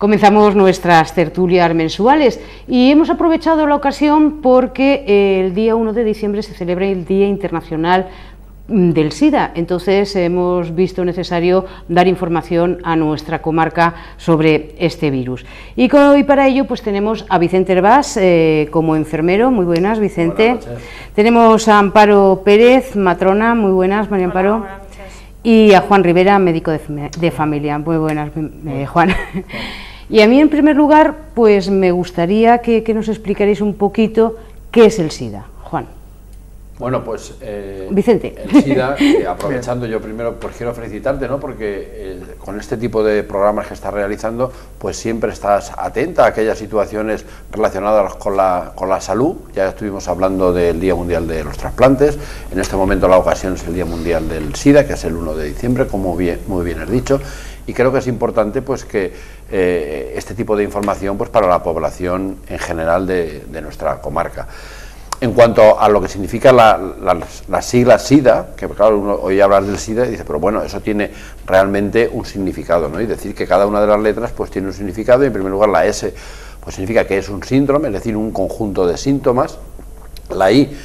Comenzamos nuestras tertulias mensuales y hemos aprovechado la ocasión porque el día 1 de diciembre se celebra el Día Internacional del SIDA, entonces hemos visto necesario dar información a nuestra comarca sobre este virus. Y para ello pues tenemos a Vicente Herbás como enfermero. Muy buenas, Vicente. Buenas noches. Tenemos a Amparo Pérez, matrona. Muy buenas, María Amparo. Hola, buenas noches. Y a Juan Rivera, médico de familia. Muy buenas, Juan. Y a mí, en primer lugar, pues me gustaría que nos explicarais un poquito qué es el SIDA. Juan. Bueno, pues Vicente. El SIDA, aprovechando yo primero, pues quiero felicitarte, ¿no? Porque con este tipo de programas que estás realizando, pues siempre estás atenta a aquellas situaciones relacionadas con la salud. Ya estuvimos hablando del Día Mundial de los Trasplantes, en este momento la ocasión es el Día Mundial del SIDA, que es el 1 de diciembre, como muy bien has dicho, y creo que es importante pues que este tipo de información pues para la población en general de nuestra comarca. En cuanto a lo que significa la sigla SIDA, que claro, uno oye hablar del SIDA y dice, pero bueno, eso tiene realmente un significado, ¿no? Y decir que cada una de las letras pues tiene un significado, y en primer lugar la S pues significa que es un síndrome, es decir, un conjunto de síntomas. La I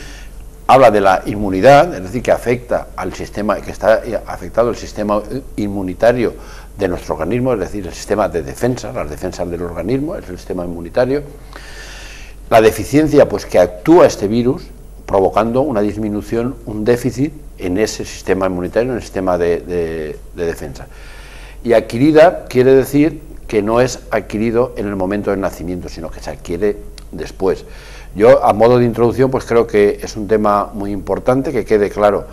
habla de la inmunidad, es decir, que afecta al sistema, que está afectado el sistema inmunitario de nuestro organismo, es decir, el sistema de defensa, las defensas del organismo, es el sistema inmunitario. La deficiencia, pues que actúa este virus provocando una disminución, un déficit en ese sistema inmunitario, en el sistema de defensa. Y adquirida quiere decir que no es adquirido en el momento del nacimiento, sino que se adquiere después. Yo, a modo de introducción, pues creo que es un tema muy importante, que quede claro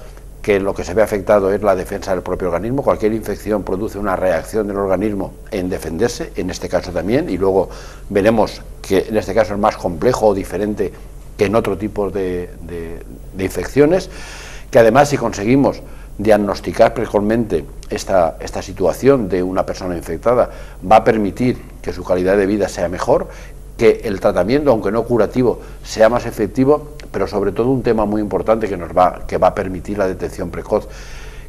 que lo que se ve afectado es la defensa del propio organismo. Cualquier infección produce una reacción del organismo en defenderse, en este caso también, y luego veremos que en este caso es más complejo o diferente que en otro tipo de infecciones, que además si conseguimos diagnosticar precozmente esta situación de una persona infectada, va a permitir que su calidad de vida sea mejor, que el tratamiento, aunque no curativo, sea más efectivo, pero sobre todo un tema muy importante que va a permitir la detección precoz,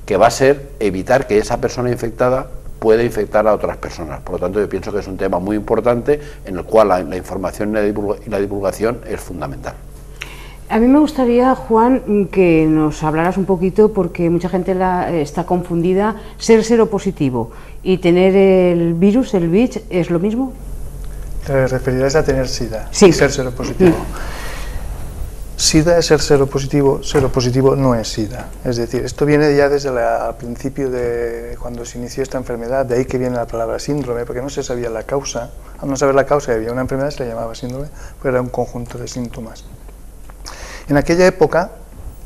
que va a ser evitar que esa persona infectada pueda infectar a otras personas. Por lo tanto, yo pienso que es un tema muy importante en el cual la información y la divulgación es fundamental. A mí me gustaría, Juan, que nos hablaras un poquito, porque mucha gente está confundida, ser seropositivo y tener el virus, el VIH, ¿es lo mismo? ¿Te referirás a tener SIDA? Sí. Y ser seropositivo. SIDA es ser seropositivo, seropositivo no es SIDA. Es decir, esto viene ya desde al principio de cuando se inició esta enfermedad, de ahí que viene la palabra síndrome, porque no se sabía la causa. Al no saber la causa, había una enfermedad, se le llamaba síndrome, pero era un conjunto de síntomas. En aquella época,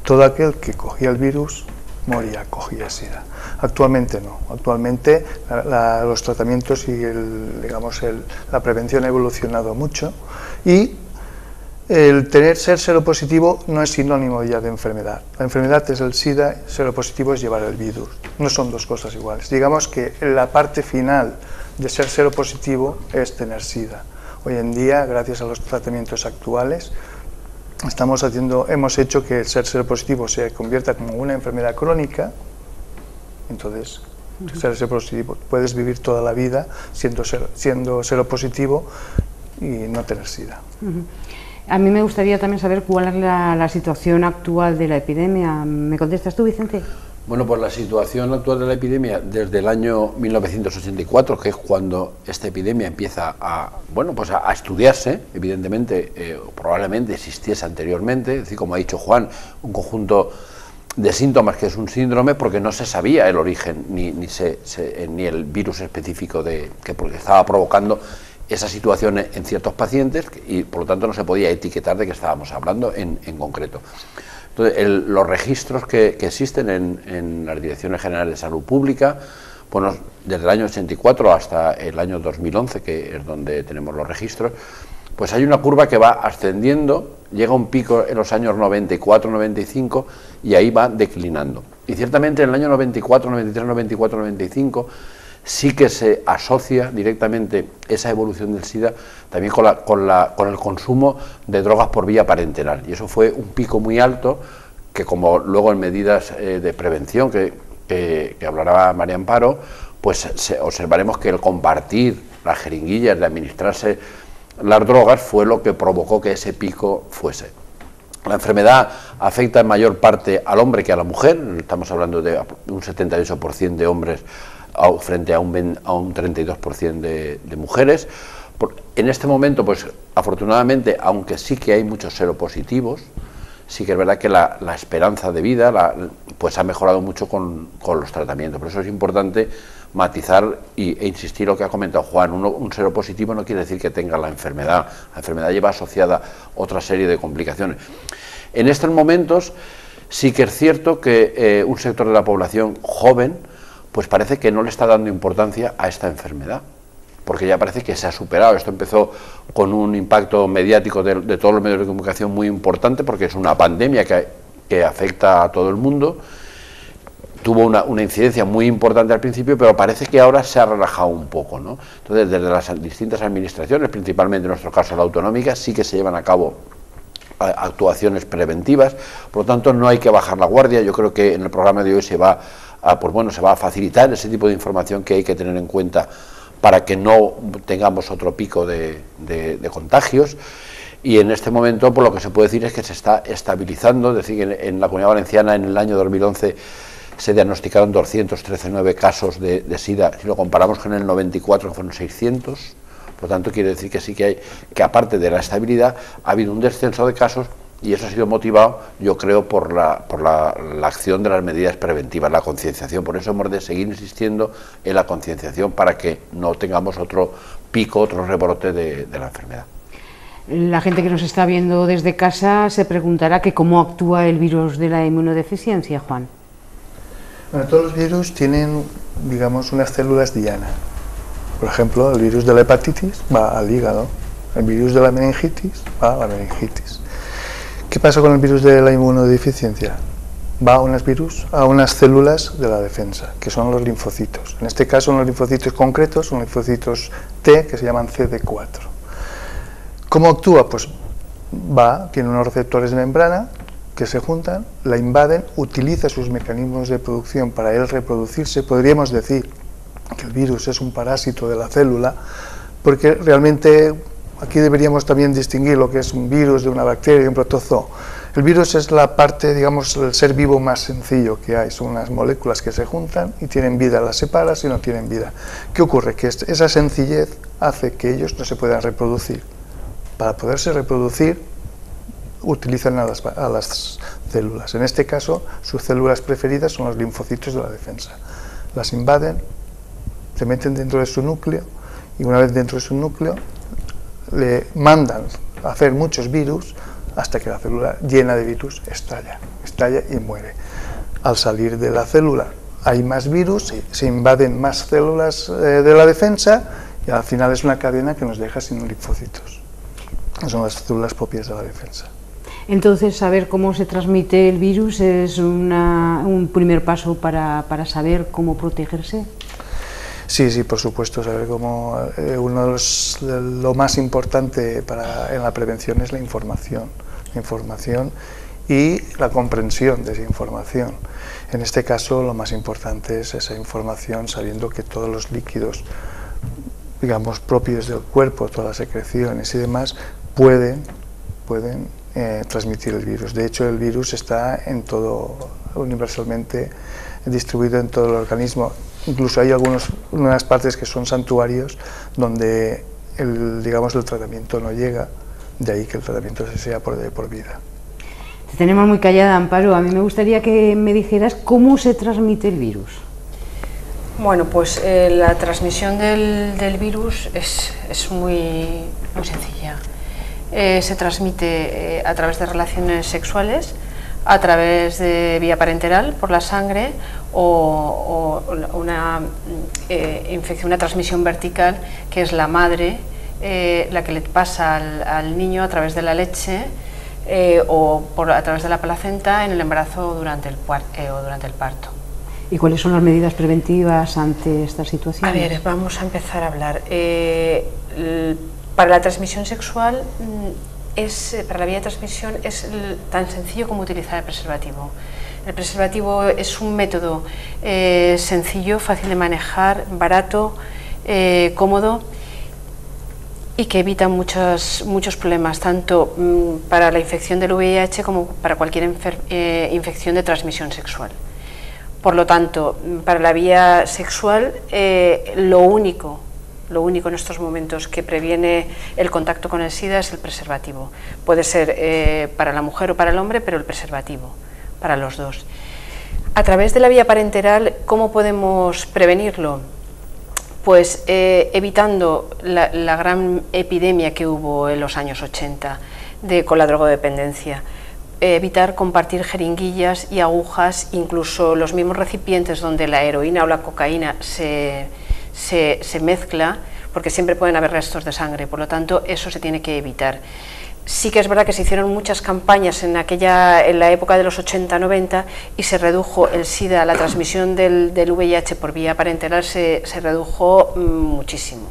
todo aquel que cogía el virus moría, cogía SIDA. Actualmente no. Actualmente los tratamientos y la prevención ha evolucionado mucho, y el ser seropositivo no es sinónimo ya de enfermedad. La enfermedad es el SIDA, seropositivo es llevar el virus. No son dos cosas iguales. Digamos que la parte final de ser seropositivo es tener SIDA. Hoy en día, gracias a los tratamientos actuales, hemos hecho que el ser seropositivo se convierta como una enfermedad crónica. Entonces, ser seropositivo, puedes vivir toda la vida siendo seropositivo y no tener SIDA. A mí me gustaría también saber cuál es la situación actual de la epidemia. ¿Me contestas tú, Vicente? Bueno, pues la situación actual de la epidemia desde el año 1984, que es cuando esta epidemia empieza a estudiarse, evidentemente, probablemente existiese anteriormente, es decir, como ha dicho Juan, un conjunto de síntomas que es un síndrome, porque no se sabía el origen ni el virus específico que estaba provocando esa situación en ciertos pacientes, y por lo tanto no se podía etiquetar de qué estábamos hablando en concreto. Entonces, los registros que existen en las Direcciones Generales de Salud Pública, bueno, desde el año 84 hasta el año 2011, que es donde tenemos los registros, pues hay una curva que va ascendiendo, llega un pico en los años 94, 95 y ahí va declinando. Y ciertamente en el año 94, 93, 94, 95 sí que se asocia directamente esa evolución del SIDA también con el consumo de drogas por vía parenteral, y eso fue un pico muy alto que, como luego en medidas de prevención que hablará María Amparo, pues observaremos que el compartir las jeringuillas, de administrarse las drogas, fue lo que provocó que ese pico fuese. La enfermedad afecta en mayor parte al hombre que a la mujer, estamos hablando de un 78% de hombres frente a un 32% de mujeres. En este momento, pues afortunadamente, aunque sí que hay muchos seropositivos, sí que es verdad que la esperanza de vida pues ha mejorado mucho con los tratamientos. Por eso es importante matizar e insistir lo que ha comentado Juan. Un seropositivo no quiere decir que tenga la enfermedad. La enfermedad lleva asociada otra serie de complicaciones. En estos momentos sí que es cierto que un sector de la población joven pues parece que no le está dando importancia a esta enfermedad, porque ya parece que se ha superado. Esto empezó con un impacto mediático de todos los medios de comunicación muy importante, porque es una pandemia que afecta a todo el mundo. Tuvo una incidencia muy importante al principio, pero parece que ahora se ha relajado un poco, ¿no? Entonces, desde las distintas administraciones, principalmente en nuestro caso la autonómica, sí que se llevan a cabo actuaciones preventivas. Por lo tanto, no hay que bajar la guardia. Yo creo que en el programa de hoy se va a facilitar ese tipo de información que hay que tener en cuenta para que no tengamos otro pico de contagios. Y en este momento, por lo que se puede decir es que se está estabilizando. Es decir, que en la Comunidad Valenciana en el año 2011 se diagnosticaron 213 casos de SIDA, si lo comparamos con el 94, que fueron 600. Por lo tanto, quiere decir que sí que hay, que aparte de la estabilidad, ha habido un descenso de casos, y eso ha sido motivado, yo creo, por la acción de las medidas preventivas, la concienciación. Por eso hemos de seguir insistiendo en la concienciación para que no tengamos otro pico, otro rebrote de la enfermedad. La gente que nos está viendo desde casa se preguntará que cómo actúa el virus de la inmunodeficiencia, Juan. Bueno, todos los virus tienen, digamos, unas células diana. Por ejemplo, el virus de la hepatitis va al hígado, el virus de la meningitis va a la meningitis. ¿Qué pasa con el virus de la inmunodeficiencia? Va a unas células de la defensa, que son los linfocitos. En este caso, unos linfocitos concretos, son linfocitos T, que se llaman CD4. ¿Cómo actúa? Pues tiene unos receptores de membrana que se juntan, la invaden, utiliza sus mecanismos de producción para él reproducirse. Podríamos decir que el virus es un parásito de la célula, porque realmente aquí deberíamos también distinguir lo que es un virus de una bacteria y un protozoo. El virus es la parte, digamos, el ser vivo más sencillo que hay. Son unas moléculas que se juntan y tienen vida, las separas y no tienen vida. ¿Qué ocurre? Que esa sencillez hace que ellos no se puedan reproducir. Para poderse reproducir, utilizan a las células. En este caso, sus células preferidas son los linfocitos de la defensa. Las invaden, se meten dentro de su núcleo, y una vez dentro de su núcleo, le mandan a hacer muchos virus hasta que la célula llena de virus estalla y muere. Al salir de la célula hay más virus, se invaden más células de la defensa, y al final es una cadena que nos deja sin linfocitos. Son las células propias de la defensa. Entonces, saber cómo se transmite el virus es un primer paso para saber cómo protegerse. Sí, por supuesto, saber cómo lo más importante en la prevención es la información y la comprensión de esa información. En este caso, lo más importante es esa información, sabiendo que todos los líquidos, digamos, propios del cuerpo, todas las secreciones y demás, pueden transmitir el virus. De hecho, el virus está universalmente distribuido en todo el organismo. Incluso hay unas partes que son santuarios donde el tratamiento no llega, de ahí que el tratamiento sea por vida. Te tenemos muy callada, Amparo. A mí me gustaría que me dijeras cómo se transmite el virus. Bueno, pues la transmisión del virus es muy sencilla. Se transmite a través de relaciones sexuales, a través de vía parenteral, por la sangre, o una infección, una transmisión vertical, que es la madre la que le pasa al niño a través de la leche o a través de la placenta en el embarazo o durante el parto. ¿Y cuáles son las medidas preventivas ante esta situación? A ver, vamos a empezar a hablar. Para la transmisión sexual, para la vía de transmisión es tan sencillo como utilizar el preservativo. El preservativo es un método sencillo, fácil de manejar, barato, cómodo, y que evita muchos problemas, tanto para la infección del VIH como para cualquier infección de transmisión sexual. Por lo tanto, para la vía sexual, lo único en estos momentos que previene el contacto con el SIDA es el preservativo. Puede ser para la mujer o para el hombre, pero el preservativo, para los dos. A través de la vía parenteral, ¿cómo podemos prevenirlo? Pues evitando la gran epidemia que hubo en los años 80 con la drogodependencia. Evitar compartir jeringuillas y agujas, incluso los mismos recipientes donde la heroína o la cocaína se mezcla, porque siempre pueden haber restos de sangre, por lo tanto eso se tiene que evitar. Sí que es verdad que se hicieron muchas campañas en la época de los 80-90 y se redujo el SIDA, la transmisión del VIH por vía parenteral se redujo muchísimo.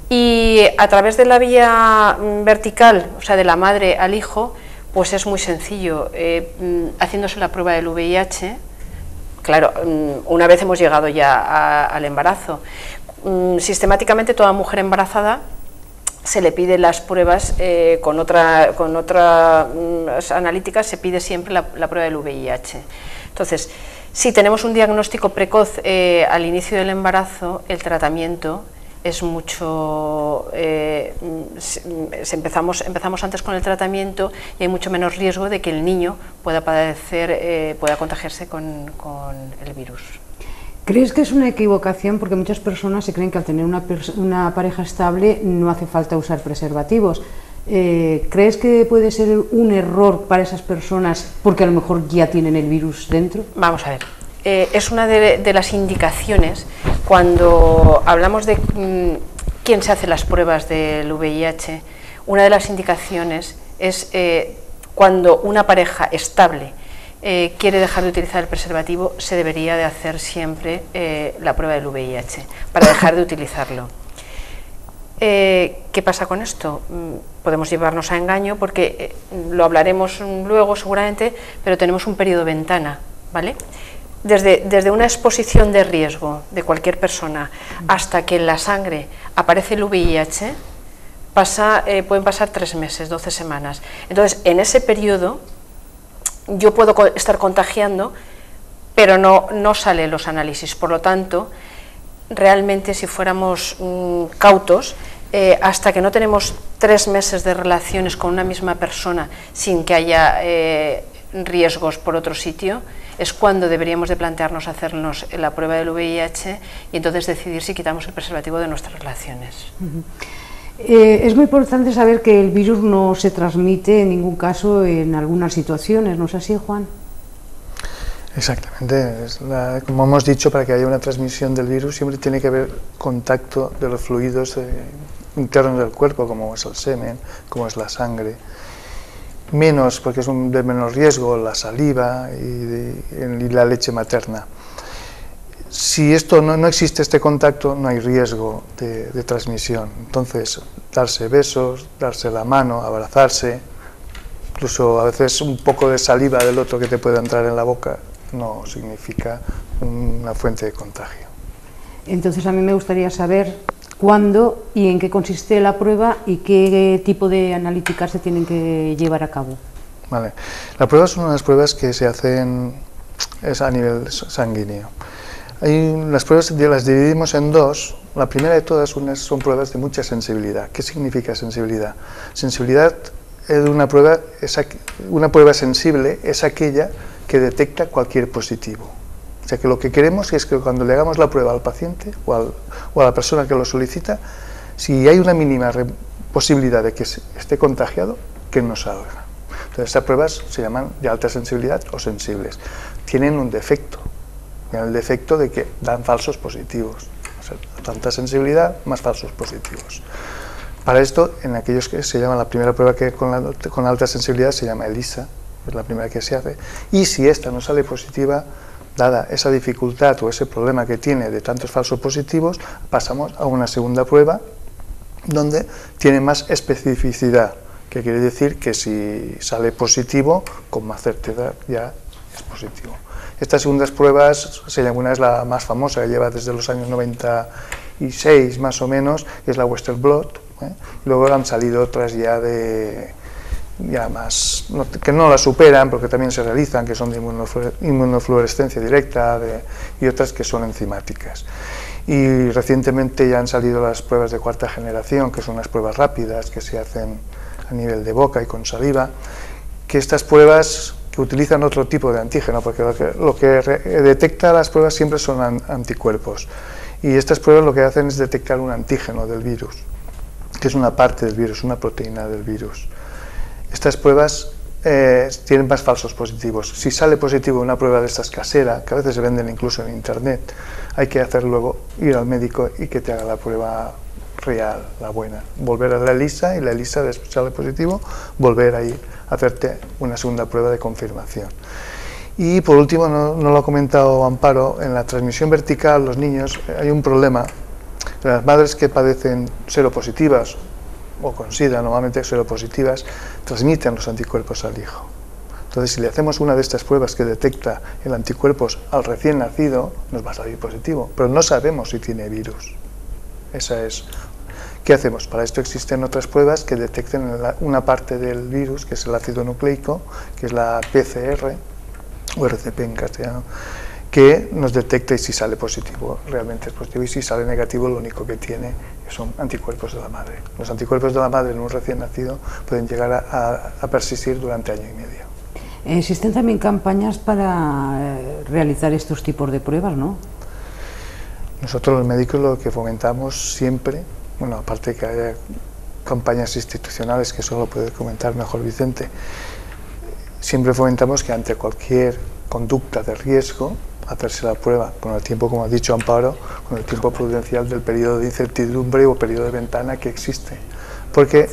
Y a través de la vía vertical, o sea, de la madre al hijo, pues es muy sencillo, haciéndose la prueba del VIH. Claro, una vez hemos llegado ya al embarazo, sistemáticamente toda mujer embarazada se le pide las pruebas, con otras analíticas se pide siempre la prueba del VIH. Entonces, si tenemos un diagnóstico precoz al inicio del embarazo, el tratamiento es mucho, empezamos antes con el tratamiento y hay mucho menos riesgo de que el niño pueda contagiarse con el virus. ¿Crees que es una equivocación? Porque muchas personas se creen que al tener una pareja estable no hace falta usar preservativos. ¿Crees que puede ser un error para esas personas porque a lo mejor ya tienen el virus dentro? Vamos a ver, es una de las indicaciones cuando hablamos de quién se hace las pruebas del VIH. Una de las indicaciones es cuando una pareja estable quiere dejar de utilizar el preservativo, se debería de hacer siempre la prueba del VIH para dejar de utilizarlo. ¿Qué pasa con esto? Podemos llevarnos a engaño porque lo hablaremos luego seguramente, pero tenemos un periodo ventana, ¿vale? Desde una exposición de riesgo de cualquier persona hasta que en la sangre aparece el VIH, pueden pasar 3 meses, 12 semanas. Entonces, en ese periodo yo puedo estar contagiando, pero no salen los análisis. Por lo tanto, realmente si fuéramos cautos, hasta que no tenemos 3 meses de relaciones con una misma persona sin que haya riesgos por otro sitio, es cuando deberíamos de plantearnos hacernos la prueba del VIH y entonces decidir si quitamos el preservativo de nuestras relaciones. Es muy importante saber que el virus no se transmite en ningún caso en algunas situaciones, ¿no es así, Juan? Exactamente, como hemos dicho, para que haya una transmisión del virus siempre tiene que haber contacto de los fluidos internos del cuerpo, como es el semen, como es la sangre. Menos, porque es de menos riesgo, la saliva y la leche materna. Si no existe este contacto, no hay riesgo de transmisión. Entonces, darse besos, darse la mano, abrazarse, incluso a veces un poco de saliva del otro que te pueda entrar en la boca, no significa una fuente de contagio. Entonces, a mí me gustaría saber cuándo y en qué consiste la prueba y qué tipo de analíticas se tienen que llevar a cabo. Vale. La prueba son unas pruebas que se hacen a nivel sanguíneo. Las pruebas las dividimos en dos. La primera de todas son pruebas de mucha sensibilidad. ¿Qué significa sensibilidad? Sensibilidad de una prueba sensible es aquella que detecta cualquier positivo. O sea que lo que queremos es que cuando le hagamos la prueba al paciente o a la persona que lo solicita, si hay una mínima posibilidad de que esté contagiado, que no salga. Entonces estas pruebas se llaman de alta sensibilidad o sensibles. Tienen un defecto. El defecto de que dan falsos positivos. O sea, tanta sensibilidad más falsos positivos. Para esto, en aquellos que se llama la primera prueba que con alta sensibilidad se llama ELISA, es la primera que se hace, y si esta no sale positiva, dada esa dificultad o ese problema que tiene de tantos falsos positivos, pasamos a una segunda prueba donde tiene más especificidad, que quiere decir que si sale positivo, con más certeza ya es positivo. Estas segundas pruebas, una es la más famosa, que lleva desde los años 96 más o menos, es la Western Blot Luego han salido otras ya más, que no las superan, porque también se realizan, que son de inmunofluorescencia directa, y otras que son enzimáticas. Y recientemente ya han salido las pruebas de cuarta generación, que son las pruebas rápidas que se hacen a nivel de boca y con saliva, que estas pruebas que utilizan otro tipo de antígeno, porque lo que detecta las pruebas siempre son anticuerpos, y estas pruebas lo que hacen es detectar un antígeno del virus, que es una parte del virus, una proteína del virus. Estas pruebas tienen más falsos positivos. Si sale positivo una prueba de estas casera, que a veces se venden incluso en internet, hay que hacer luego ir al médico y que te haga la prueba real, la buena. Volver a la ELISA, y la ELISA, después sale positivo, volver a ir a hacerte una segunda prueba de confirmación. Y por último, no lo ha comentado Amparo, en la transmisión vertical, los niños, hay un problema. Las madres que padecen seropositivas o con SIDA, normalmente seropositivas, transmiten los anticuerpos al hijo. Entonces, si le hacemos una de estas pruebas que detecta el anticuerpos al recién nacido, nos va a salir positivo, pero no sabemos si tiene virus. Esa es. ¿Qué hacemos? Para esto existen otras pruebas que detecten una parte del virus, que es el ácido nucleico, que es la PCR, o RCP en castellano, que nos detecta, y si sale positivo, realmente es positivo, y si sale negativo, lo único que tiene son anticuerpos de la madre. Los anticuerpos de la madre en un recién nacido pueden llegar a persistir durante año y medio. Existen también campañas para realizar estos tipos de pruebas, ¿no? Nosotros los médicos lo que fomentamos siempre, bueno, aparte que haya campañas institucionales, que eso lo puede comentar mejor Vicente, siempre fomentamos que ante cualquier conducta de riesgo, hacerse la prueba con el tiempo, como ha dicho Amparo, con el tiempo prudencial del periodo de incertidumbre o periodo de ventana que existe. Porque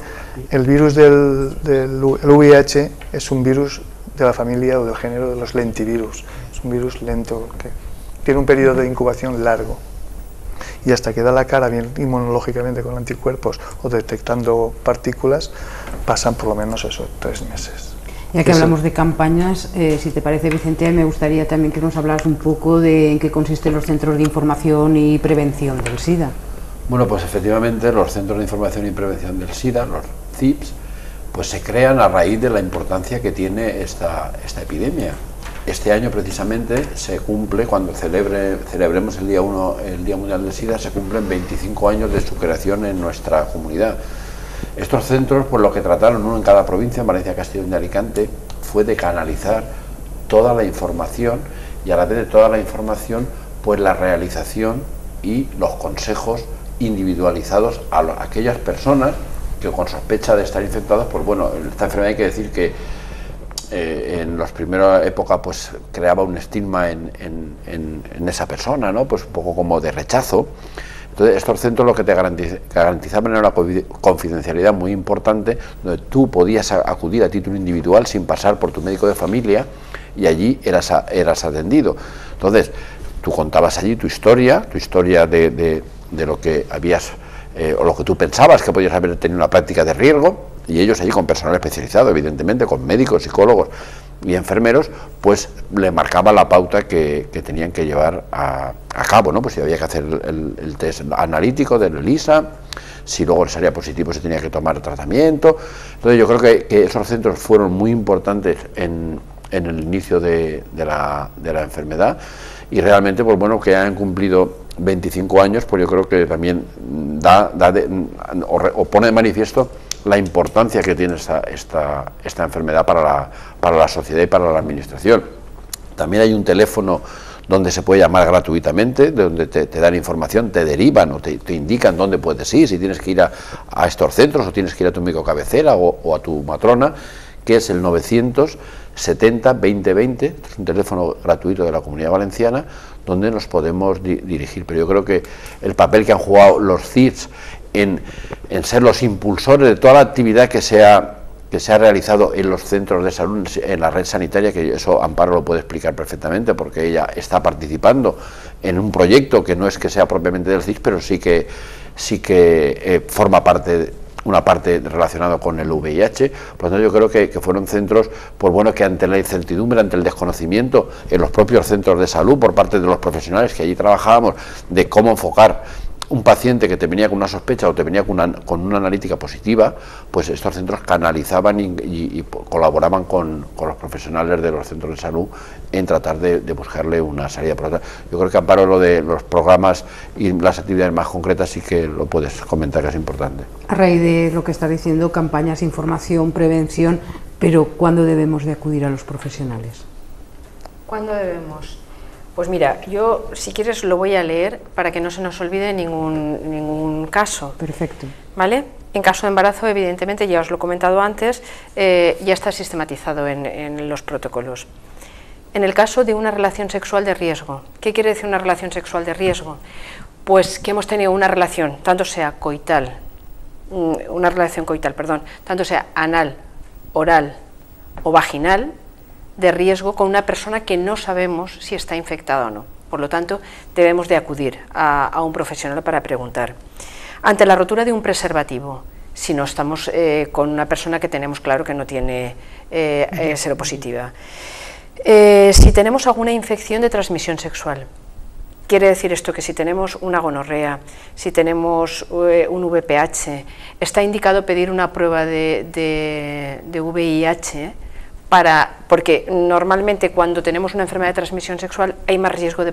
el virus del VIH es un virus de la familia o del género de los lentivirus. Es un virus lento, que tiene un periodo de incubación largo. Y hasta que da la cara bien inmunológicamente con anticuerpos o detectando partículas, pasan por lo menos esos 3 meses. Ya que hablamos de campañas, si te parece, Vicente, me gustaría también que nos hablaras un poco de en qué consisten los centros de información y prevención del SIDA. Bueno, pues efectivamente los centros de información y prevención del SIDA, los CIPS, pues se crean a raíz de la importancia que tiene esta epidemia. Este año precisamente se cumple, cuando celebremos el día 1, el Día Mundial del SIDA, se cumplen 25 años de su creación en nuestra comunidad. Estos centros, pues lo que trataron, uno en cada provincia, en Valencia, Castellón y Alicante, fue de canalizar toda la información, y a la vez de toda la información, pues la realización y los consejos individualizados a aquellas personas que con sospecha de estar infectados, pues bueno, esta enfermedad hay que decir que en la primera época pues creaba un estigma en esa persona, ¿no? Pues un poco como de rechazo. Entonces estos centros lo que te garantizaban era una confidencialidad muy importante, donde tú podías acudir a título individual sin pasar por tu médico de familia, y allí eras atendido. Entonces tú contabas allí tu historia de lo que habías o lo que tú pensabas que podías haber tenido una práctica de riesgo, y ellos allí, con personal especializado, evidentemente, con médicos, psicólogos y enfermeros, pues le marcaban la pauta que tenían que llevar a cabo, ¿no? Pues si había que hacer el test analítico del ELISA, si luego le salía positivo se tenía que tomar tratamiento. Entonces yo creo que esos centros fueron muy importantes en el inicio de la enfermedad, y realmente, pues bueno, que han cumplido 25 años, pues yo creo que también pone de manifiesto la importancia que tiene esta enfermedad para la sociedad y para la administración. También hay un teléfono donde se puede llamar gratuitamente, donde te dan información, te derivan o te indican dónde puedes ir, si tienes que ir a estos centros o tienes que ir a tu médico cabecera o a tu matrona, que es el 970 2020, es un teléfono gratuito de la Comunidad Valenciana, donde nos podemos dirigir. Pero yo creo que el papel que han jugado los CIPS en ser los impulsores de toda la actividad que se ha realizado en los centros de salud, en la red sanitaria, que eso Amparo lo puede explicar perfectamente, porque ella está participando en un proyecto que no es que sea propiamente del CIPS, pero sí que forma una parte relacionada con el VIH. Por lo tanto, yo creo que fueron centros, pues bueno, que ante la incertidumbre, ante el desconocimiento en los propios centros de salud por parte de los profesionales que allí trabajábamos, de cómo enfocar un paciente que te venía con una sospecha o te venía con una analítica positiva, pues estos centros canalizaban y colaboraban con los profesionales de los centros de salud en tratar de buscarle una salida. Yo creo que, Amparo, lo de los programas y las actividades más concretas sí que lo puedes comentar, que es importante. A raíz de lo que está diciendo, campañas, información, prevención, pero ¿cuándo debemos de acudir a los profesionales? ¿Cuándo debemos? Pues mira, yo si quieres lo voy a leer para que no se nos olvide ningún caso. Perfecto. ¿Vale? En caso de embarazo, evidentemente, ya os lo he comentado antes, ya está sistematizado en los protocolos. En el caso de una relación sexual de riesgo, ¿qué quiere decir una relación sexual de riesgo? Pues que hemos tenido una relación, tanto sea tanto sea anal, oral o vaginal, de riesgo con una persona que no sabemos si está infectada o no. Por lo tanto, debemos de acudir a un profesional para preguntar. Ante la rotura de un preservativo, si no estamos con una persona que tenemos claro que no tiene seropositiva. Si tenemos alguna infección de transmisión sexual, quiere decir esto que si tenemos una gonorrea, si tenemos un VPH, está indicado pedir una prueba de VIH, porque normalmente cuando tenemos una enfermedad de transmisión sexual hay más riesgo de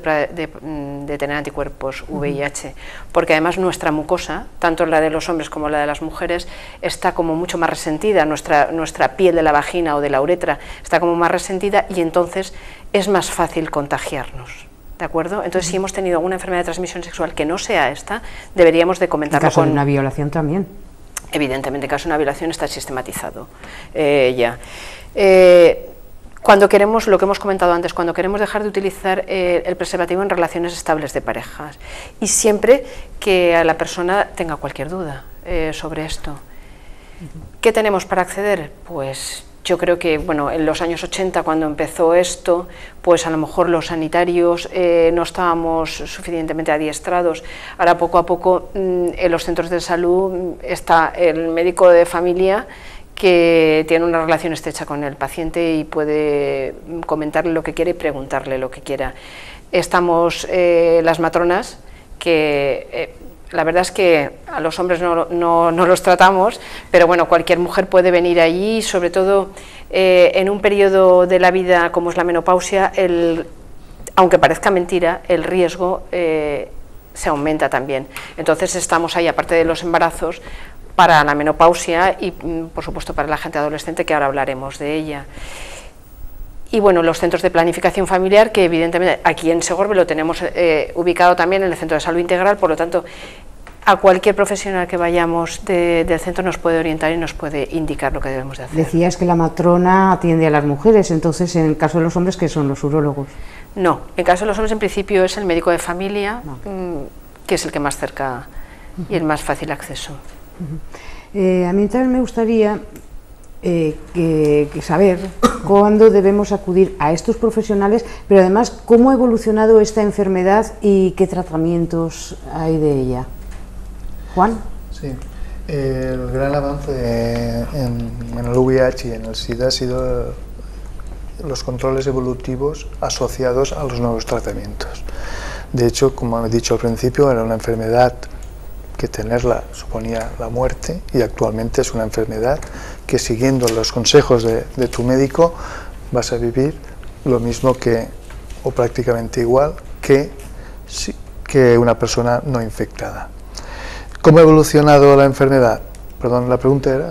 tener anticuerpos VIH, porque además nuestra mucosa, tanto la de los hombres como la de las mujeres, está como mucho más resentida, nuestra piel de la vagina o de la uretra está como más resentida y entonces es más fácil contagiarnos. ¿De acuerdo? Entonces, si hemos tenido alguna enfermedad de transmisión sexual que no sea esta, deberíamos de comentarlo. En caso de una violación también. Evidentemente, en caso de una violación está sistematizado ya. Cuando queremos, lo que hemos comentado antes, cuando queremos dejar de utilizar el preservativo en relaciones estables de parejas y siempre que a la persona tenga cualquier duda sobre esto. ¿Qué tenemos para acceder? Pues yo creo que, bueno, en los años 80, cuando empezó esto, pues a lo mejor los sanitarios no estábamos suficientemente adiestrados. Ahora, poco a poco, en los centros de salud está el médico de familia que tiene una relación estrecha con el paciente y puede comentarle lo que quiere y preguntarle lo que quiera. Estamos las matronas, que la verdad es que a los hombres no los tratamos, pero bueno, cualquier mujer puede venir allí, sobre todo en un periodo de la vida como es la menopausia, aunque parezca mentira, el riesgo se aumenta también. Entonces estamos ahí, aparte de los embarazos, para la menopausia y por supuesto para la gente adolescente, que ahora hablaremos de ella. Y bueno, los centros de planificación familiar, que evidentemente aquí en Segorbe lo tenemos ubicado también en el Centro de Salud Integral, por lo tanto a cualquier profesional que vayamos del centro nos puede orientar y nos puede indicar lo que debemos de hacer. Decías que la matrona atiende a las mujeres, entonces en el caso de los hombres, ¿qué son los urólogos? No, en el caso de los hombres en principio es el médico de familia, que es el que más cerca y el más fácil acceso. A mí también me gustaría saber cuándo debemos acudir a estos profesionales, pero además cómo ha evolucionado esta enfermedad y qué tratamientos hay de ella. Juan. Sí, el gran avance en el VIH y en el SIDA ha sido los controles evolutivos asociados a los nuevos tratamientos. De hecho, como he dicho al principio, era una enfermedad que tenerla suponía la muerte y actualmente es una enfermedad que, siguiendo los consejos de tu médico, vas a vivir lo mismo o prácticamente igual que una persona no infectada. ¿Cómo ha evolucionado la enfermedad? Perdón, la pregunta era...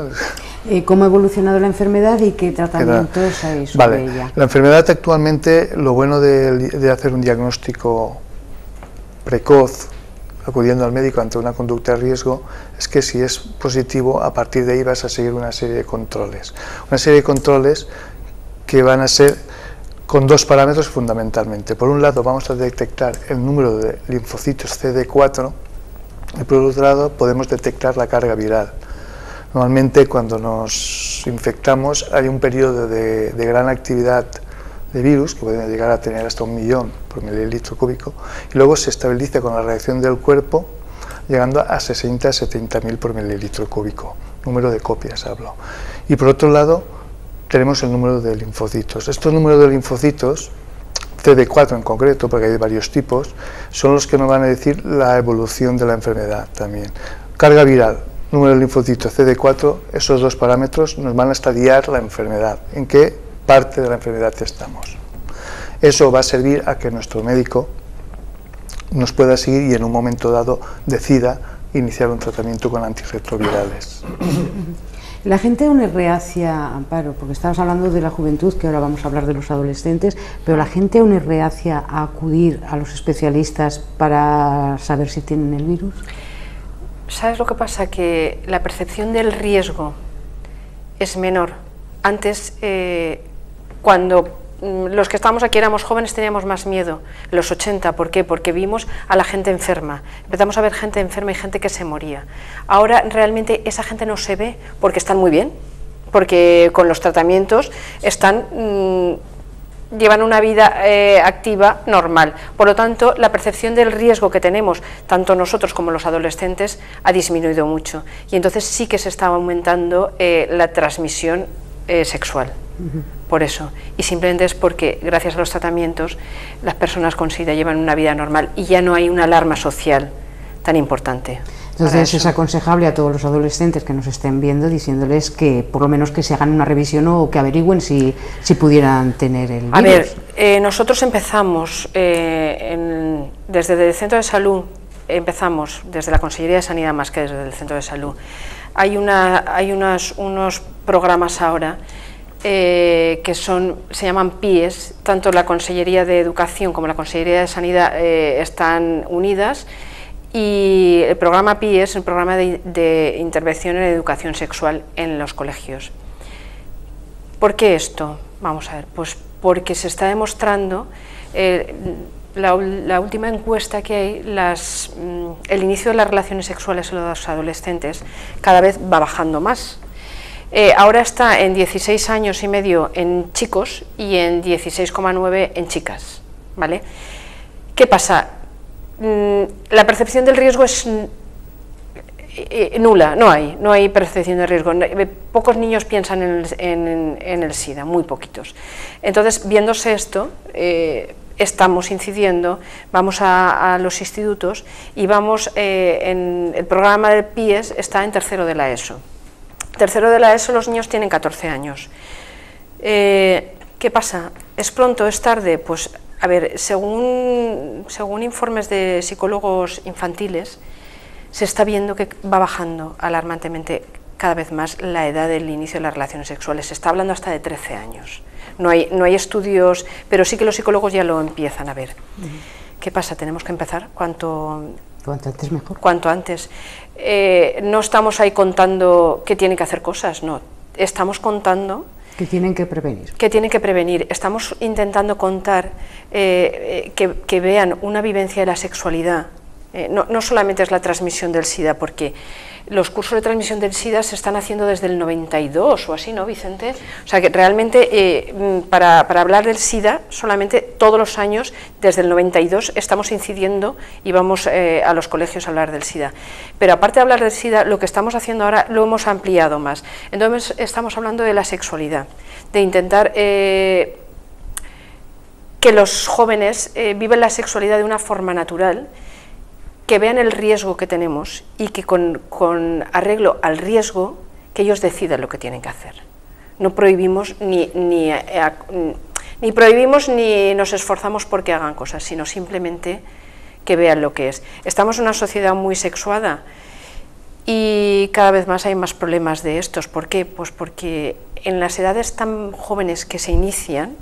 ¿Cómo ha evolucionado la enfermedad y qué tratamientos hay sobre ella? La enfermedad actualmente, lo bueno de hacer un diagnóstico precoz, acudiendo al médico ante una conducta de riesgo, es que si es positivo, a partir de ahí vas a seguir una serie de controles. Una serie de controles que van a ser con dos parámetros fundamentalmente. Por un lado, vamos a detectar el número de linfocitos CD4 y por otro lado podemos detectar la carga viral. Normalmente cuando nos infectamos hay un periodo de gran actividad de virus, que pueden llegar a tener hasta 1 millón por mililitro cúbico, y luego se estabiliza con la reacción del cuerpo, llegando a 60 a 70.000 por mililitro cúbico, número de copias hablo. Y por otro lado, tenemos el número de linfocitos. Estos números de linfocitos CD4 en concreto, porque hay varios tipos, son los que nos van a decir la evolución de la enfermedad también. Carga viral, número de linfocitos, CD4, esos dos parámetros nos van a estadiar la enfermedad, en qué parte de la enfermedad estamos. Eso va a servir a que nuestro médico nos pueda seguir y en un momento dado decida iniciar un tratamiento con antirretrovirales. La gente aún es reacia, Amparo, porque estabas hablando de la juventud, que ahora vamos a hablar de los adolescentes, pero la gente aún es reacia a acudir a los especialistas para saber si tienen el virus. ¿Sabes lo que pasa? Que la percepción del riesgo es menor. Antes, cuando los que estábamos aquí éramos jóvenes, teníamos más miedo, los 80, ¿por qué? Porque vimos a la gente enferma, empezamos a ver gente enferma y gente que se moría. Ahora realmente esa gente no se ve porque están muy bien, porque con los tratamientos llevan una vida activa normal. Por lo tanto, la percepción del riesgo que tenemos, tanto nosotros como los adolescentes, ha disminuido mucho. Y entonces sí que se está aumentando la transmisión sexual. Por eso, y simplemente es porque gracias a los tratamientos las personas con SIDA llevan una vida normal y ya no hay una alarma social tan importante. Entonces es aconsejable a todos los adolescentes que nos estén viendo diciéndoles que por lo menos que se hagan una revisión o que averigüen si pudieran tener el virus. A ver, nosotros empezamos desde el centro de salud, empezamos desde la Consellería de Sanidad más que desde el centro de salud. Hay unos programas ahora que se llaman PIES, tanto la Consellería de Educación como la Consellería de Sanidad están unidas, y el programa PIES es el programa de intervención en educación sexual en los colegios. ¿Por qué esto? Vamos a ver, pues porque se está demostrando, la última encuesta que hay, el inicio de las relaciones sexuales en los adolescentes cada vez va bajando más. Ahora está en 16 años y medio en chicos y en 16,9 en chicas, ¿vale? ¿Qué pasa? La percepción del riesgo es nula, no hay percepción de riesgo. Pocos niños piensan en el SIDA, muy poquitos. Entonces, viéndose esto, estamos incidiendo, vamos a los institutos y vamos, en el programa del PIES está en tercero de la ESO. Tercero de la ESO los niños tienen 14 años. ¿Qué pasa? ¿Es pronto, es tarde? Pues, a ver, según informes de psicólogos infantiles, se está viendo que va bajando alarmantemente cada vez más la edad del inicio de las relaciones sexuales. Se está hablando hasta de 13 años. No hay estudios, pero sí que los psicólogos ya lo empiezan a ver. ¿Qué pasa? Tenemos que empezar cuanto antes mejor. Cuanto antes. No estamos ahí contando que tienen que hacer cosas, no. Estamos contando que tienen que prevenir. Que tienen que prevenir. Estamos intentando contar que vean una vivencia de la sexualidad. No solamente es la transmisión del SIDA, porque los cursos de transmisión del SIDA se están haciendo desde el 92 o así, ¿no, Vicente? O sea que realmente para hablar del SIDA, solamente todos los años, desde el 92, estamos incidiendo y vamos a los colegios a hablar del SIDA. Pero aparte de hablar del SIDA, lo que estamos haciendo ahora lo hemos ampliado más. Entonces estamos hablando de la sexualidad, de intentar que los jóvenes viven la sexualidad de una forma natural, que vean el riesgo que tenemos y que con arreglo al riesgo, que ellos decidan lo que tienen que hacer. No prohibimos ni prohibimos ni nos esforzamos porque hagan cosas, sino simplemente que vean lo que es. Estamos en una sociedad muy sexuada y cada vez más hay más problemas de estos. ¿Por qué? Pues porque en las edades tan jóvenes que se inician,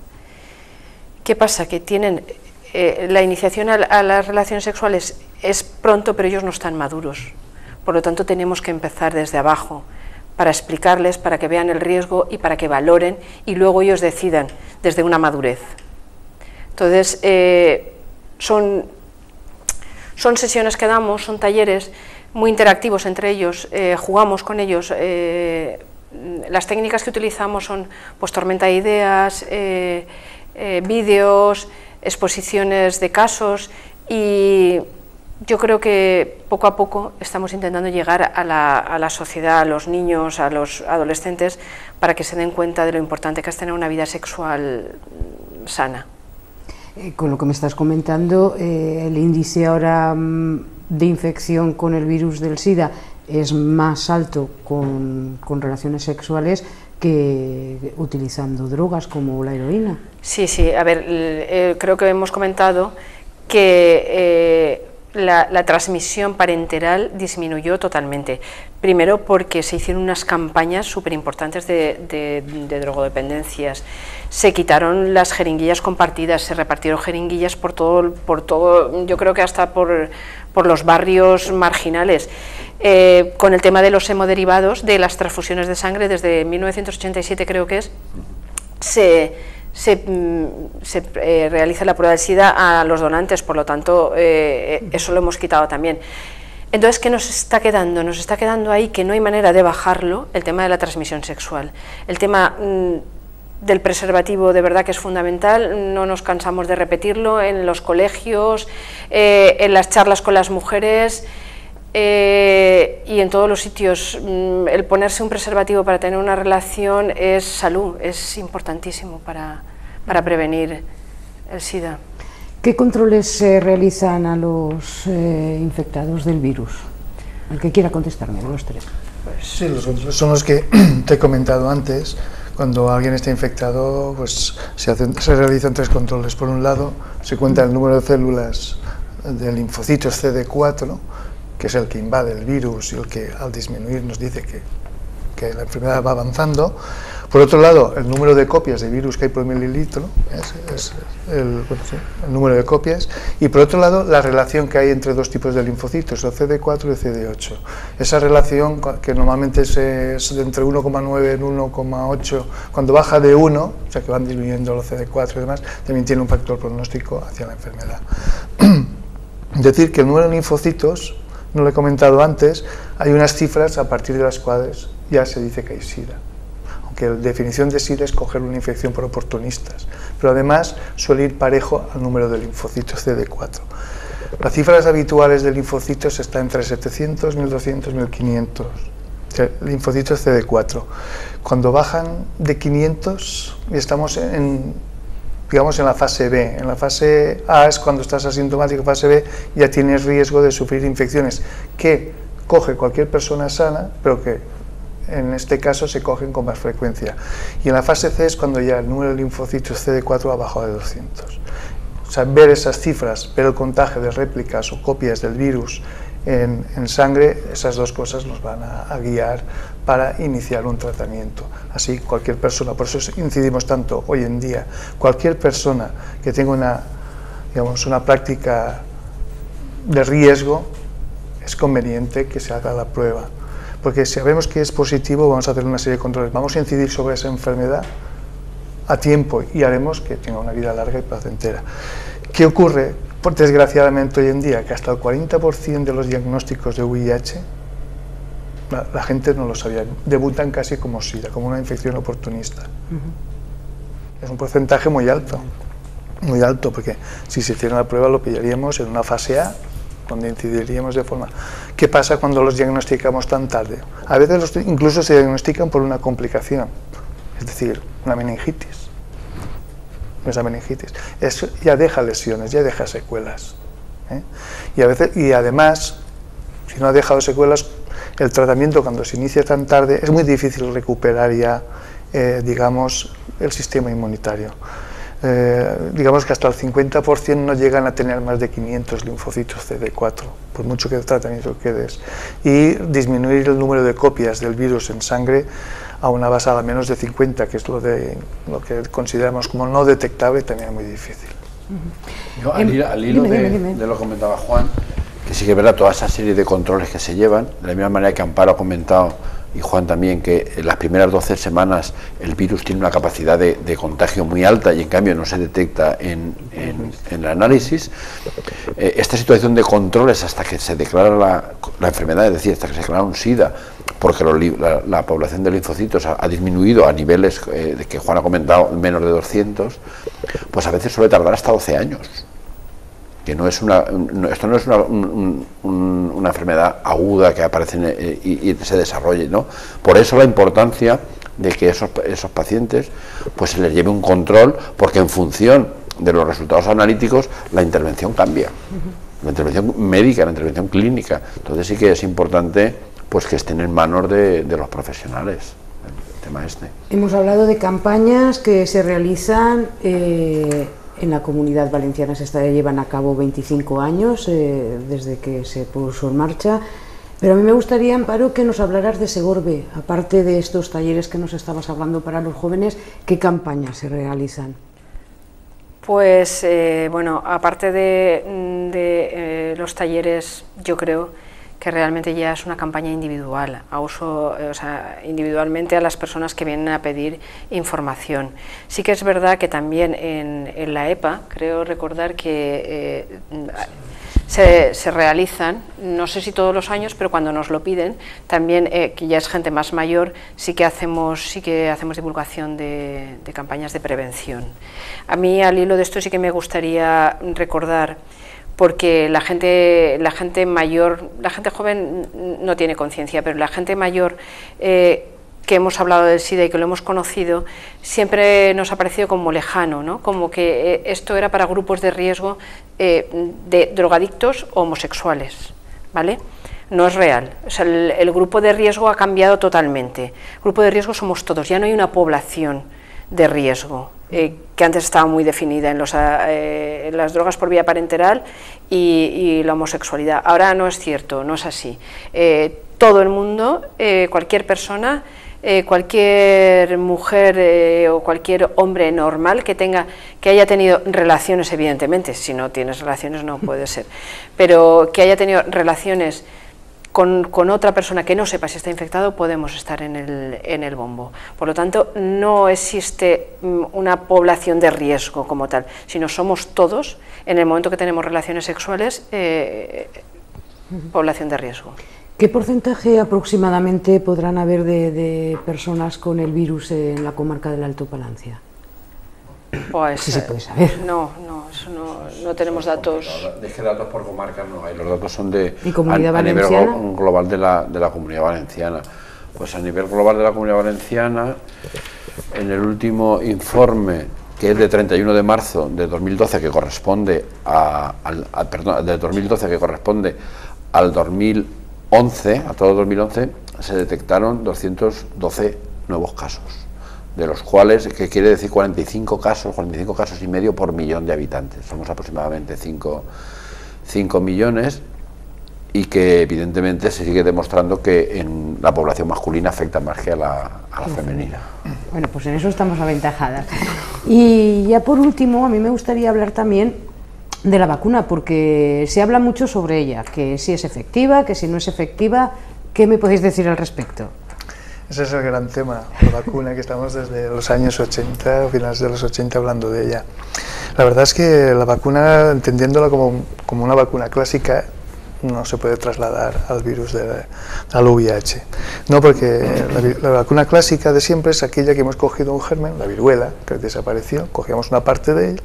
¿qué pasa? Que tienen la iniciación a las relaciones sexuales es pronto, pero ellos no están maduros. Por lo tanto, tenemos que empezar desde abajo para explicarles, para que vean el riesgo y para que valoren y luego ellos decidan desde una madurez. Entonces, son sesiones que damos, son talleres muy interactivos entre ellos, jugamos con ellos. Las técnicas que utilizamos son pues tormenta de ideas, vídeos, exposiciones de casos, y yo creo que poco a poco estamos intentando llegar a la sociedad, a los niños, a los adolescentes, para que se den cuenta de lo importante que es tener una vida sexual sana. Con lo que me estás comentando, el índice ahora de infección con el virus del SIDA es más alto con relaciones sexuales que utilizando drogas como la heroína. Sí, sí, a ver, creo que hemos comentado que la transmisión parenteral disminuyó totalmente. Primero porque se hicieron unas campañas súper importantes de drogodependencias, se quitaron las jeringuillas compartidas, se repartieron jeringuillas por todo, yo creo que hasta por los barrios marginales. Con el tema de los hemoderivados, de las transfusiones de sangre, desde 1987 creo que es, se realiza la prueba del SIDA a los donantes, por lo tanto eso lo hemos quitado también. Entonces, ¿qué nos está quedando? Nos está quedando ahí que no hay manera de bajarlo, el tema de la transmisión sexual. El tema del preservativo de verdad que es fundamental, no nos cansamos de repetirlo en los colegios, en las charlas con las mujeres y en todos los sitios. El ponerse un preservativo para tener una relación es salud, es importantísimo para prevenir el SIDA. ¿Qué controles se realizan a los infectados del virus? El que quiera contestarme, de los tres. Sí, los controles son los que te he comentado antes. Cuando alguien está infectado, pues se realizan 3 controles. Por un lado, se cuenta el número de células de linfocitos CD4, que es el que invade el virus y el que al disminuir nos dice que la enfermedad va avanzando. Por otro lado, el número de copias de virus que hay por mililitro, es el número de copias, y por otro lado, la relación que hay entre 2 tipos de linfocitos, el CD4 y el CD8. Esa relación, que normalmente es de entre 1,9 en 1,8, cuando baja de 1, o sea que van disminuyendo los CD4 y demás, también tiene un factor pronóstico hacia la enfermedad. Decir que el número de linfocitos, no lo he comentado antes, hay unas cifras a partir de las cuales ya se dice que hay SIDA. Aunque la definición de SIDA es coger una infección por oportunistas, pero además suele ir parejo al número de linfocitos CD4. Las cifras habituales de linfocitos están entre 700, 1200, 1500 linfocitos CD4. Cuando bajan de 500 estamos digamos en la fase B. En la fase A es cuando estás asintomático, fase B ya tienes riesgo de sufrir infecciones que coge cualquier persona sana, pero que en este caso se cogen con más frecuencia. Y en la fase C es cuando ya el número de linfocitos CD4 ha bajado de 200. O sea, ver esas cifras, ver el contagio de réplicas o copias del virus en sangre, esas 2 cosas nos van a guiar para iniciar un tratamiento. Así, cualquier persona, por eso incidimos tanto hoy en día, cualquier persona que tenga una práctica de riesgo, es conveniente que se haga la prueba. Porque si sabemos que es positivo, vamos a hacer una serie de controles, vamos a incidir sobre esa enfermedad a tiempo y haremos que tenga una vida larga y placentera. ¿Qué ocurre? Pues, desgraciadamente hoy en día, que hasta el 40% de los diagnósticos de VIH, la gente no lo sabía, debutan casi como SIDA, como una infección oportunista. Es un porcentaje muy alto, porque si se hiciera la prueba lo pillaríamos en una fase A, donde incidiríamos de forma... ¿Qué pasa cuando los diagnosticamos tan tarde? A veces incluso se diagnostican por una complicación, es decir, una meningitis. Esa meningitis. Eso ya deja lesiones, ya deja secuelas. Y además, si no ha dejado secuelas, el tratamiento cuando se inicia tan tarde es muy difícil recuperar ya, digamos, el sistema inmunitario. Digamos que hasta el 50% no llegan a tener más de 500 linfocitos CD4, por mucho que el tratamiento que des. Y disminuir el número de copias del virus en sangre a una base a menos de 50, que es lo que consideramos como no detectable, también es muy difícil. Yo, al hilo de lo que comentaba Juan, que sí que es verdad toda esa serie de controles que se llevan, de la misma manera que Amparo ha comentado y Juan también, que en las primeras 12 semanas el virus tiene una capacidad de contagio muy alta y en cambio no se detecta en el análisis. Esta situación de controles hasta que se declara la enfermedad, es decir, hasta que se declara un SIDA, porque la población de linfocitos ha disminuido a niveles de que Juan ha comentado, menos de 200, pues a veces suele tardar hasta 12 años. Que esto no es una enfermedad aguda que aparece y se desarrolle, ¿no? Por eso la importancia de que esos pacientes pues se les lleve un control, porque en función los resultados analíticos, la intervención cambia. La intervención médica, la intervención clínica. Entonces sí que es importante pues que estén en manos de los profesionales, el tema este. Hemos hablado de campañas que se realizan en la Comunidad Valenciana, se llevan a cabo 25 años desde que se puso en marcha, pero a mí me gustaría, Amparo, que nos hablaras de Segorbe, aparte de estos talleres que nos estabas hablando para los jóvenes, ¿qué campañas se realizan? Pues bueno, aparte de los talleres, yo creo que realmente ya es una campaña individual, a uso, o sea, individualmente a las personas que vienen a pedir información. Sí que es verdad que también en la EPA, creo recordar que se realizan, no sé si todos los años, pero cuando nos lo piden, también, que ya es gente más mayor, sí que hacemos divulgación de campañas de prevención. A mí, al hilo de esto, sí que me gustaría recordar, porque la gente mayor, la gente joven no tiene conciencia, pero la gente mayor que hemos hablado del SIDA y que lo hemos conocido, siempre nos ha parecido como lejano, ¿no? Como que esto era para grupos de riesgo de drogadictos o homosexuales, ¿vale? No es real, o sea, el grupo de riesgo ha cambiado totalmente. El grupo de riesgo somos todos, ya no hay una población de riesgo, que antes estaba muy definida en las drogas por vía parenteral y la homosexualidad. Ahora no es cierto, no es así. Todo el mundo, cualquier persona, cualquier mujer o cualquier hombre normal que haya tenido relaciones, evidentemente, si no tienes relaciones no puede ser, pero que haya tenido relaciones con otra persona que no sepa si está infectado, podemos estar en el bombo. Por lo tanto, no existe una población de riesgo como tal, sino somos todos, en el momento que tenemos relaciones sexuales, población de riesgo. ¿Qué porcentaje aproximadamente podrán haber de personas con el virus en la comarca del Alto Palancia? Pues, sí se puede saber. No, eso no tenemos datos. Es que datos por comarca no hay, los datos son de a nivel global de la Comunidad Valenciana. Pues a nivel global de la Comunidad Valenciana, en el último informe, que es de 31 de marzo de 2012, que corresponde de 2012, que corresponde al 2011, a todo 2011, se detectaron 212 nuevos casos, de los cuales, que quiere decir 45 casos y medio por millón de habitantes. Somos aproximadamente 5 millones, y que evidentemente se sigue demostrando que en la población masculina afecta más que a la femenina. Bueno, pues en eso estamos aventajadas. Y ya por último, a mí me gustaría hablar también de la vacuna, porque se habla mucho sobre ella, que si es efectiva, que si no es efectiva. ¿Qué me podéis decir al respecto? Ese es el gran tema, la vacuna, que estamos desde los años 80, finales de los 80, hablando de ella. La verdad es que la vacuna, entendiéndola como una vacuna clásica, no se puede trasladar al virus al VIH. No, porque la vacuna clásica de siempre es aquella que hemos cogido un germen, la viruela, que desapareció, cogíamos una parte de él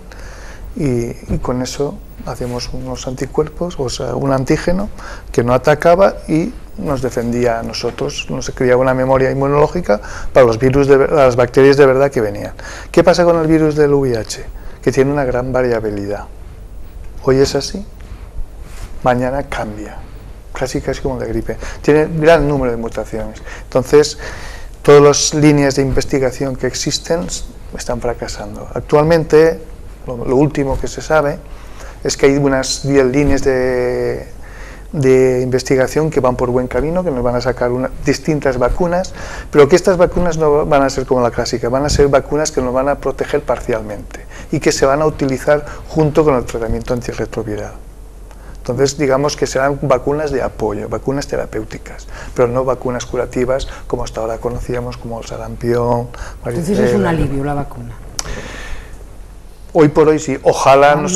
y con eso hacíamos unos anticuerpos, o sea, un antígeno que no atacaba y nos defendía a nosotros, nos creaba una memoria inmunológica para los virus, las bacterias de verdad que venían. ¿Qué pasa con el virus del VIH? Que tiene una gran variabilidad. Hoy es así, mañana cambia, casi como la gripe. Tiene gran número de mutaciones. Entonces, todas las líneas de investigación que existen están fracasando. Actualmente, lo último que se sabe es que hay unas 10 líneas de investigación que van por buen camino, que nos van a sacar distintas vacunas, pero que estas vacunas no van a ser como la clásica, van a ser vacunas que nos van a proteger parcialmente y que se van a utilizar junto con el tratamiento antirretroviral. Entonces, digamos que serán vacunas de apoyo, vacunas terapéuticas, pero no vacunas curativas como hasta ahora conocíamos, como el sarampión. Entonces es un alivio la vacuna. Hoy por hoy sí, ojalá no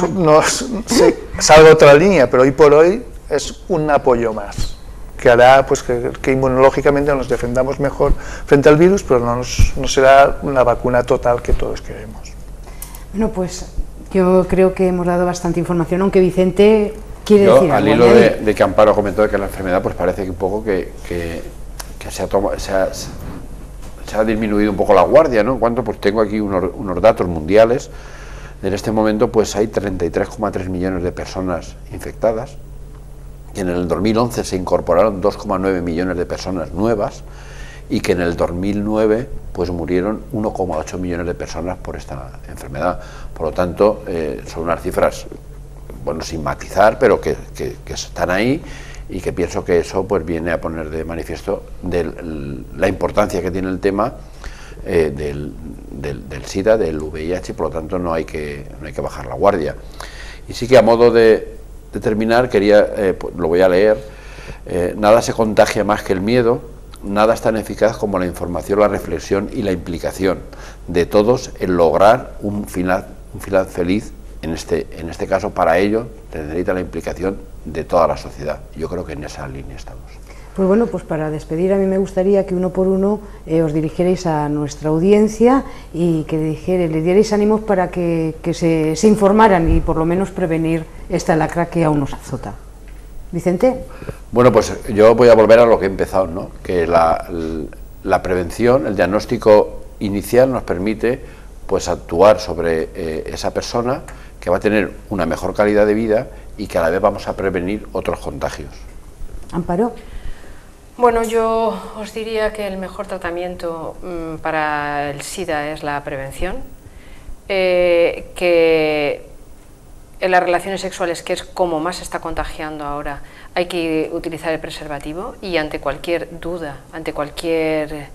salga otra línea, pero hoy por hoy es un apoyo más, que hará pues que inmunológicamente nos defendamos mejor frente al virus, pero no será una vacuna total que todos queremos. Bueno, pues yo creo que hemos dado bastante información, aunque Vicente quiere decir algo. Al hilo de que Amparo comentó de que la enfermedad, pues parece que un poco que se ha disminuido un poco la guardia, ¿no? En cuanto, pues tengo aquí unos datos mundiales En este momento pues hay 33,3 millones de personas infectadas, y en el 2011 se incorporaron 2,9 millones de personas nuevas, y que en el 2009 pues murieron 1,8 millones de personas por esta enfermedad. Por lo tanto, son unas cifras, bueno, sin matizar, pero que están ahí, y que pienso que eso pues viene a poner de manifiesto la importancia que tiene el tema del SIDA, del VIH, y por lo tanto no hay que bajar la guardia. Y sí que, a modo de terminar, pues, lo voy a leer: nada se contagia más que el miedo, nada es tan eficaz como la información, la reflexión y la implicación de todos en lograr un final feliz. En este caso, para ello, se necesita la implicación de toda la sociedad. Yo creo que en esa línea estamos. Pues bueno, pues para despedir, a mí me gustaría que uno por uno os dirigierais a nuestra audiencia y que le dierais ánimos para que se informaran y por lo menos prevenir esta lacra que aún nos azota. Vicente. Bueno, pues yo voy a volver a lo que he empezado, ¿no? Que la prevención, el diagnóstico inicial nos permite pues actuar sobre esa persona, que va a tener una mejor calidad de vida y que a la vez vamos a prevenir otros contagios. Amparo. Bueno, yo os diría que el mejor tratamiento para el SIDA es la prevención, que en las relaciones sexuales, que es como más se está contagiando ahora, hay que utilizar el preservativo, y ante cualquier duda, ante cualquier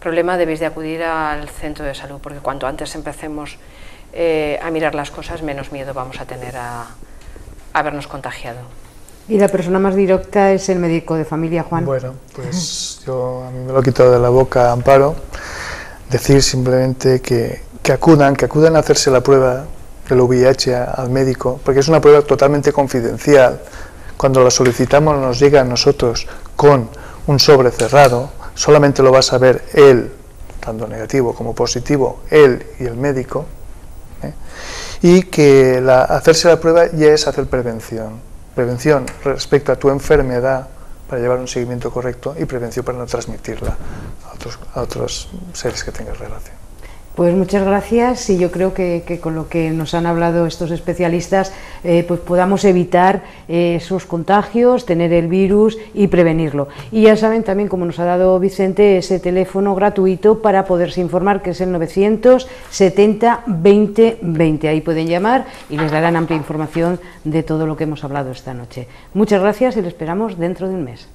problema debéis de acudir al centro de salud, porque cuanto antes empecemos a mirar las cosas, menos miedo vamos a tener a habernos contagiado. Y la persona más directa es el médico de familia, Juan. Bueno, pues a mí me lo he quitado de la boca, Amparo. Decir simplemente que acudan a hacerse la prueba del VIH al médico, porque es una prueba totalmente confidencial. Cuando la solicitamos nos llega a nosotros con un sobre cerrado, solamente lo va a saber él, tanto negativo como positivo, él y el médico, y que hacerse la prueba ya es hacer prevención respecto a tu enfermedad para llevar un seguimiento correcto, y prevención para no transmitirla a otros seres que tengas relación. Pues muchas gracias, y yo creo que con lo que nos han hablado estos especialistas pues podamos evitar esos contagios, tener el virus y prevenirlo. Y ya saben también, como nos ha dado Vicente, ese teléfono gratuito para poderse informar, que es el 970 20 20. Ahí pueden llamar y les darán amplia información de todo lo que hemos hablado esta noche. Muchas gracias y les esperamos dentro de un mes.